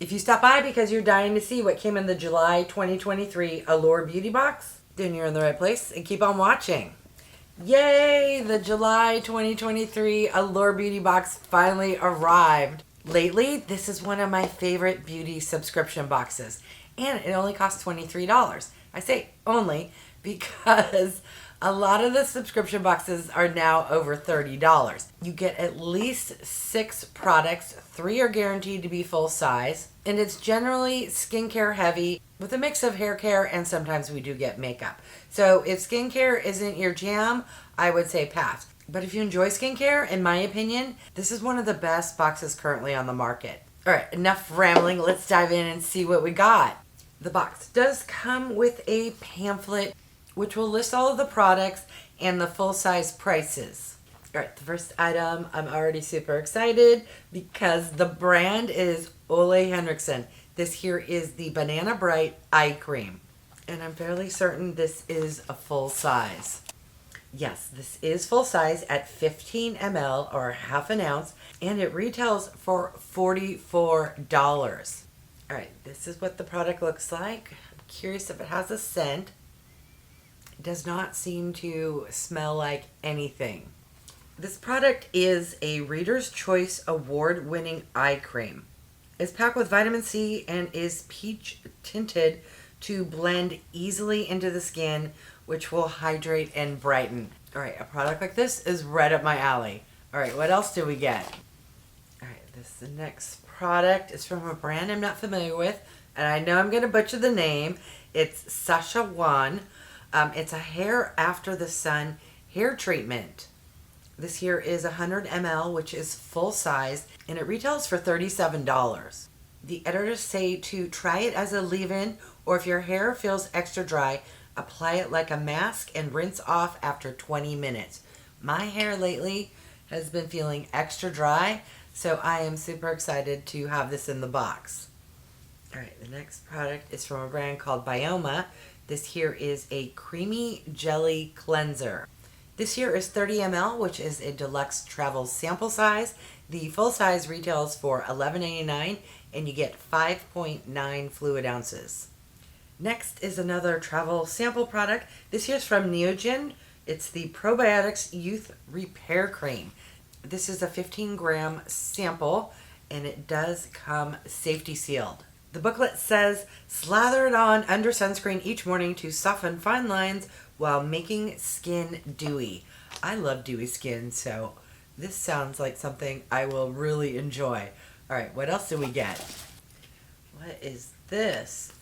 If you stop by because you're dying to see what came in the July 2023 Allure Beauty Box, then you're in the right place, and keep on watching. Yay! The July 2023 Allure Beauty Box finally arrived. Lately, this is one of my favorite beauty subscription boxes, and it only costs $23. I say only because a lot of the subscription boxes are now over $30. You get at least 6 products, 3 are guaranteed to be full size, and it's generally skincare heavy with a mix of hair care, and sometimes we do get makeup. So if skincare isn't your jam, I would say pass. But if you enjoy skincare, in my opinion, this is one of the best boxes currently on the market. All right, enough rambling. Let's dive in and see what we got. The box does come with a pamphlet which will list all of the products and the full-size prices. All right, the first item, I'm already super excited because the brand is OLEHENRIKSEN. This here is the Banana Bright Eye Cream, and I'm fairly certain this is a full size. Yes, this is full size at 15 ml or half an ounce, and it retails for $44. All right, this is what the product looks like. I'm curious if it has a scent. It does not seem to smell like anything. This product is a Reader's Choice Award-winning eye cream. It's packed with vitamin C and is peach tinted to blend easily into the skin, which will hydrate and brighten. All right, a product like this is right up my alley. All right, what else do we get? All right, the next product is from a brand I'm not familiar with, and I know I'm going to butcher the name. It's SACHAJUAN. It's a hair after the sun hair treatment. This here is 100 ml, which is full size, and it retails for $37. The editors say to try it as a leave-in, or if your hair feels extra dry, apply it like a mask and rinse off after 20 minutes. My hair lately has been feeling extra dry, so I am super excited to have this in the box. All right, the next product is from a brand called BYOMA. This here is a creamy jelly cleanser. This here is 30 ml, which is a deluxe travel sample size. The full size retails for $11.89, and you get 5.9 fluid ounces. Next is another travel sample product. This here is from NEOGEN. It's the Probiotics Youth Repair Cream. This is a 15-gram sample, and it does come safety sealed. The booklet says, slather it on under sunscreen each morning to soften fine lines while making skin dewy. I love dewy skin, so this sounds like something I will really enjoy. All right, what else do we get? What is this?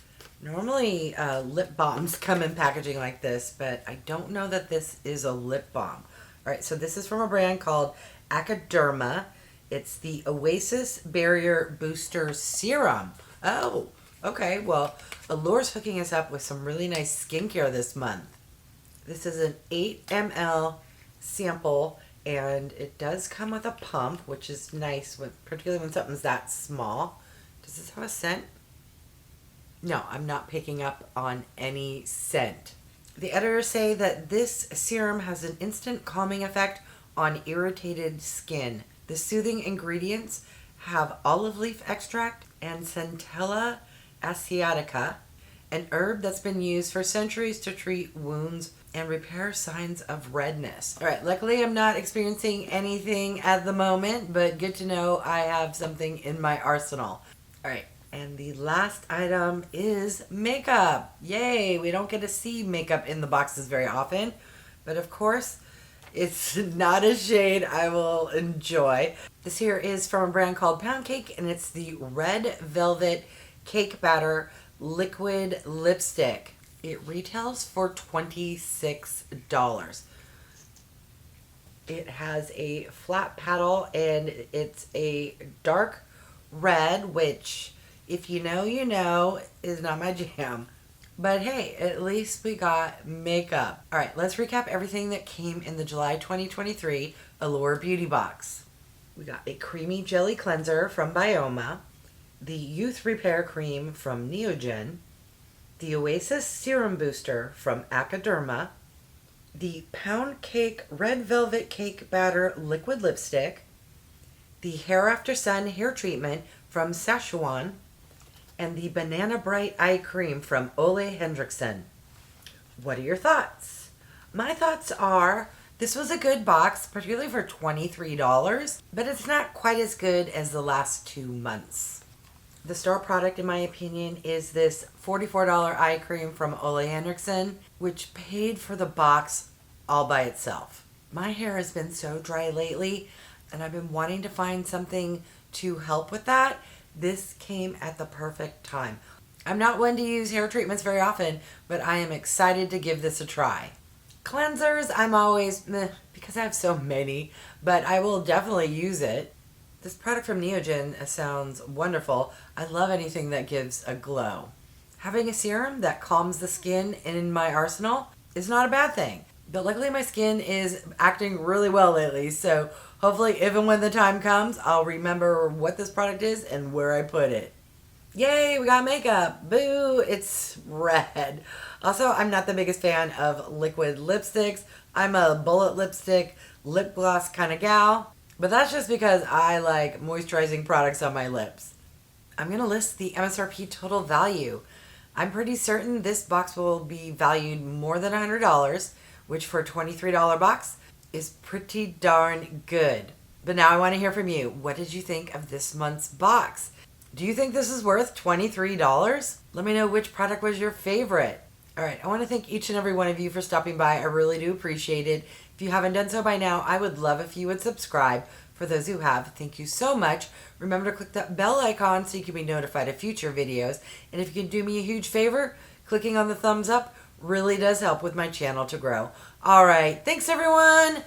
Normally, lip balms come in packaging like this, but I don't know that this is a lip balm. All right, so this is from a brand called ACADERMA. It's the Oasis Barrier Booster Serum. Oh, okay. Well, Allure's hooking us up with some really nice skincare this month. This is an 8 ml sample, and it does come with a pump, which is nice, particularly when something's that small. Does this have a scent? No, I'm not picking up on any scent. The editors say that this serum has an instant calming effect on irritated skin. The soothing ingredients have olive leaf extract and Centella asiatica, an herb that's been used for centuries to treat wounds and repair signs of redness. All right, luckily I'm not experiencing anything at the moment, but good to know I have something in my arsenal. All right, and the last item is makeup. Yay, we don't get to see makeup in the boxes very often, but of course, it's not a shade I will enjoy. This here is from a brand called Pound Cake, and it's the Red Velvet Cake Batter Liquid Lipstick. It retails for $26. It has a flat paddle, and it's a dark red, which, if you know, is not my jam. But hey, at least we got makeup. All right, let's recap everything that came in the July 2023 Allure Beauty Box. We got a creamy jelly cleanser from BYOMA, the Youth Repair Cream from NEOGEN, the Oasis Serum Booster from ACADERMA, the Pound Cake Red Velvet Cake Batter Liquid Lipstick, the Hair After Sun Hair Treatment from SACHAJUAN, and the Banana Bright Eye Cream from OLEHENRIKSEN. What are your thoughts? My thoughts are, this was a good box, particularly for $23, but it's not quite as good as the last 2 months. The star product, in my opinion, is this $44 eye cream from OLEHENRIKSEN, which paid for the box all by itself. My hair has been so dry lately, and I've been wanting to find something to help with that. This came at the perfect time. I'm not one to use hair treatments very often, but I am excited to give this a try. Cleansers, I'm always meh, because I have so many, but I will definitely use it. This product from NEOGEN sounds wonderful. I love anything that gives a glow. Having a serum that calms the skin in my arsenal is not a bad thing. But luckily my skin is acting really well lately, so hopefully if and when the time comes, I'll remember what this product is and where I put it. Yay, we got makeup. Boo, it's red. Also, I'm not the biggest fan of liquid lipsticks. I'm a bullet lipstick, lip gloss kind of gal. But that's just because I like moisturizing products on my lips. I'm going to list the MSRP total value. I'm pretty certain this box will be valued more than $100, which for a $23 box is pretty darn good. But now I want to hear from you. What did you think of this month's box? Do you think this is worth $23? Let me know which product was your favorite. All right, I want to thank each and every one of you for stopping by. I really do appreciate it. If you haven't done so by now, I would love if you would subscribe. For those who have, thank you so much. Remember to click that bell icon so you can be notified of future videos. And if you can do me a huge favor, clicking on the thumbs up really does help with my channel to grow. All right, thanks everyone.